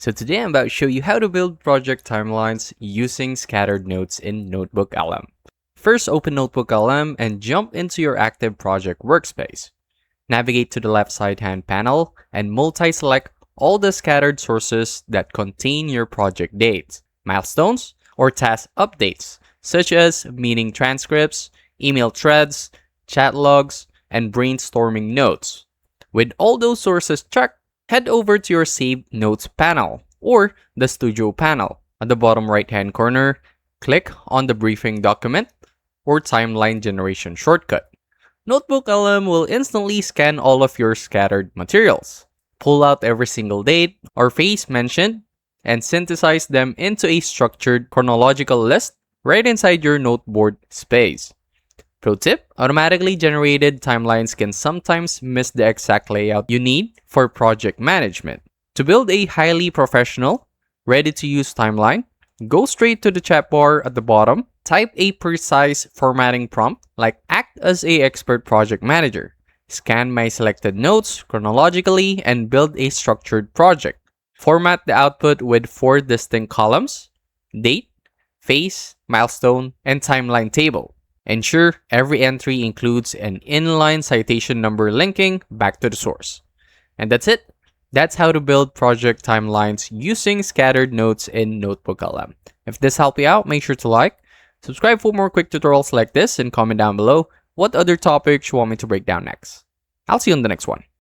So today I'm about to show you how to build project timelines using scattered notes in NotebookLM. First, open NotebookLM and jump into your active project workspace. Navigate to the left side-hand panel and multi-select all the scattered sources that contain your project dates, milestones, or task updates, such as meeting transcripts, email threads, chat logs, and brainstorming notes. With all those sources checked, head over to your Saved Notes panel or the Studio panel. At the bottom right-hand corner, click on the briefing document or timeline generation shortcut. NotebookLM will instantly scan all of your scattered materials, pull out every single date or phase mentioned, and synthesize them into a structured chronological list right inside your noteboard space. Pro tip, automatically generated timelines can sometimes miss the exact layout you need for project management. To build a highly professional, ready-to-use timeline, go straight to the chat bar at the bottom, type a precise formatting prompt like act as a expert project manager, scan my selected notes chronologically, and build a structured project. Format the output with 4 distinct columns: date, phase, milestone, and timeline table. Ensure every entry includes an inline citation number linking back to the source. And that's it. That's how to build project timelines using scattered notes in NotebookLM. If this helped you out, make sure to like, subscribe for more quick tutorials like this, and comment down below what other topics you want me to break down next. I'll see you on the next one.